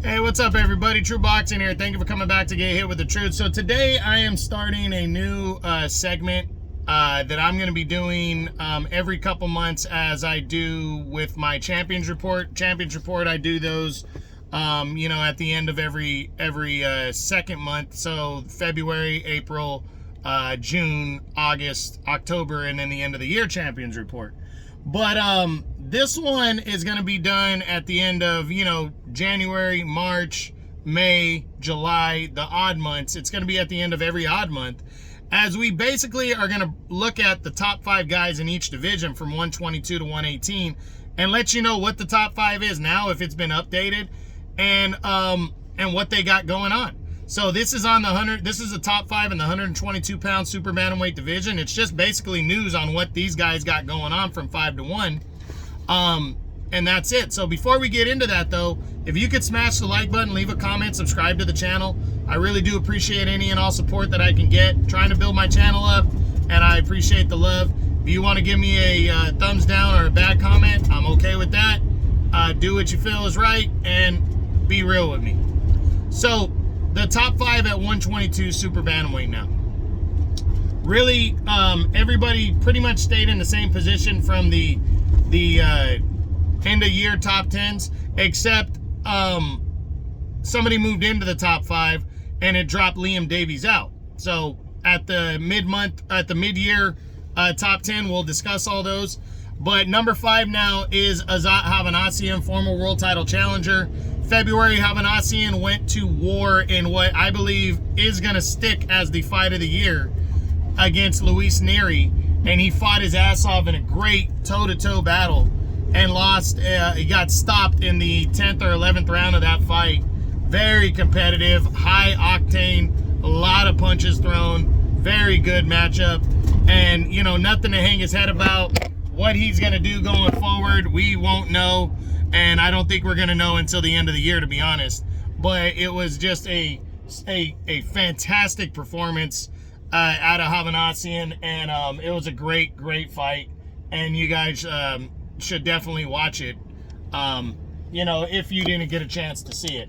Hey, what's up, everybody? True Boxing here. Thank you for coming back to Get Hit with the Truth. So today I am starting a new segment that I'm going to be doing every couple months, as I do with my Champions Report. Champions Report, I do those, at the end of every second month. So February, April, June, August, October, and then the end of the year Champions Report. But this one is going to be done at the end of, January, March, May, July, the odd months. It's going to be at the end of every odd month, as we basically are going to look at the top 5 guys in each division from 122 to 118 and let you know what the top 5 is now, if it's been updated, and what they got going on. So this is on this is the top 5 in the 122-pound super bantamweight division. It's just basically news on what these guys got going on from 5 to 1. And that's it. So before we get into that, though, if you could smash the like button, leave a comment, subscribe to the channel. I really do appreciate any and all support that I can get. Trying to build my channel up, and I appreciate the love. If you want to give me a thumbs down or a bad comment, I'm okay with that. Do what you feel is right and be real with me. So the top 5 at 122 super bantamweight now. Really, everybody pretty much stayed in the same position from the end of year top 10s, except somebody moved into the top 5 and it dropped Liam Davies out. So at the mid-year top 10, we'll discuss all those. But number 5 now is Azat Hovhannissian, former world title challenger. February, Hovhannissian went to war in what I believe is going to stick as the fight of the year against Luis Nery, and he fought his ass off in a great toe-to-toe battle and lost. He got stopped in the 10th or 11th round of that fight. Very competitive, high octane, a lot of punches thrown, very good matchup, and nothing to hang his head about. What he's going to do going forward, we won't know. And I don't think we're going to know until the end of the year, to be honest. But it was just a fantastic performance out of Hovhannissian. And it was a great fight. And you guys should definitely watch it, if you didn't get a chance to see it.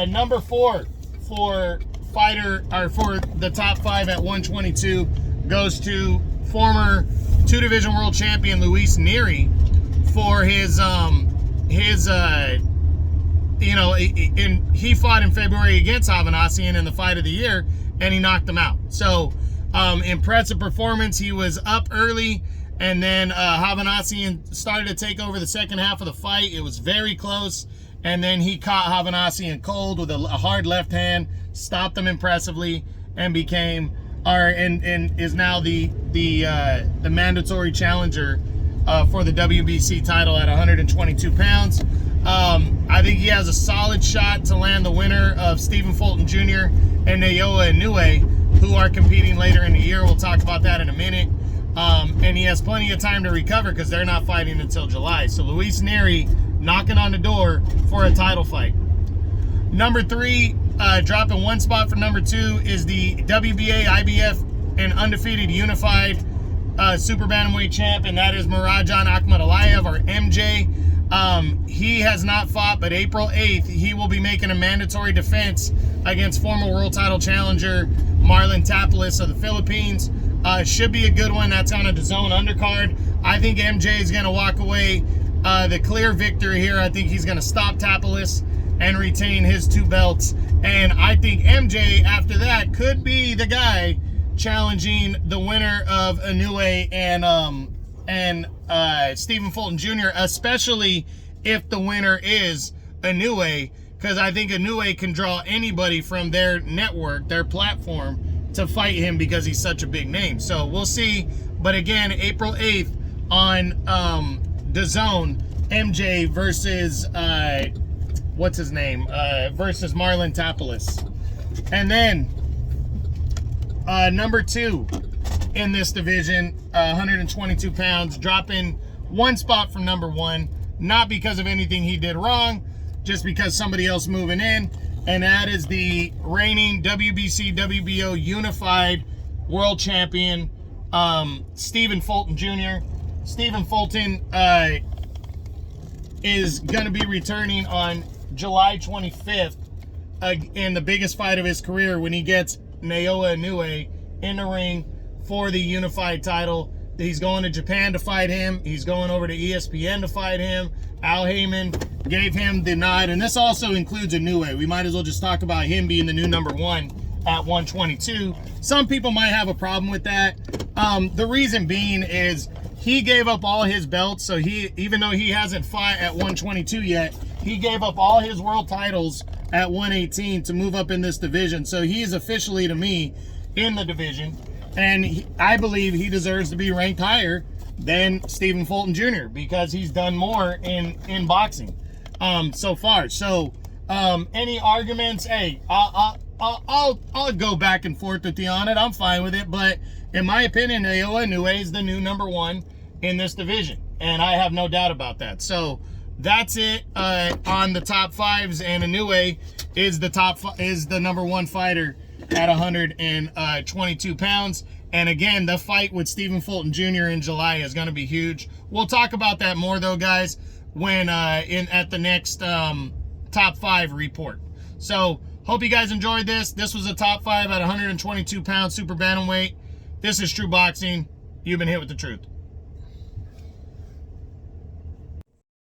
Number 4 for the top 5 at 122 goes to former 2-division world champion Luis Nery for his he fought in February against Hovhannissian in the fight of the year, and he knocked him out. So impressive performance. He was up early, and then Hovhannissian started to take over the second half of the fight. It was very close, and then he caught Hovhannissian cold with a hard left hand, stopped him impressively, and is now the mandatory challenger for the WBC title at 122 pounds. I think he has a solid shot to land the winner of Stephen Fulton Jr. and Naoya Inoue, who are competing later in the year. We'll talk about that in a minute. And he has plenty of time to recover because they're not fighting until July. So Luis Nery knocking on the door for a title fight. Number 3, dropping 1 spot for number 2, is the WBA, IBF, and undefeated unified super bantamweight champ, and that is Murajan Akhmadaliev, or MJ. He has not fought, but April 8th, he will be making a mandatory defense against former world title challenger Marlon Tapalis of the Philippines. Should be a good one. That's on a DAZN undercard. I think MJ is going to walk away the clear victor here. I think he's going to stop Tapalis and retain his 2 belts. And I think MJ, after that, could be the guy challenging the winner of Inoue and Stephen Fulton Jr., especially if the winner is Inoue, because I think Inoue can draw anybody from their network, their platform, to fight him because he's such a big name. So we'll see. But again, April 8th on DAZN, MJ versus versus Marlon Tapalis. And then number 2 in this division, 122 pounds, dropping 1 spot from number 1, not because of anything he did wrong, just because somebody else moving in, and that is the reigning WBC WBO unified world champion, Stephen Fulton Jr. Stephen Fulton is going to be returning on July 25th in the biggest fight of his career when he gets Naoya Inoue in the ring for the unified title. He's going to Japan to fight him. He's going over to ESPN to fight him. Al Heyman gave him the nod, and this also includes Inoue. We might as well just talk about him being the new number one at 122. Some people might have a problem with that. The reason being is he gave up all his belts, so even though he hasn't fought at 122 yet, he gave up all his world titles at 118 to move up in this division. So he is officially, to me, in the division. And I believe he deserves to be ranked higher than Stephen Fulton Jr. because he's done more in boxing so far. So any arguments? Hey, I'll go back and forth with you on it. I'm fine with it. But in my opinion, Naoya Inoue is the new number one in this division, and I have no doubt about that. So that's it on the top fives, and Inoue is the number one fighter at 122 pounds. And again, the fight with Stephen Fulton Jr. in July is going to be huge. We'll talk about that more though, guys, when at the next top five report. So hope you guys enjoyed this. This was a top five at 122 pounds super bantamweight. This is True Boxing. You've been hit with the truth.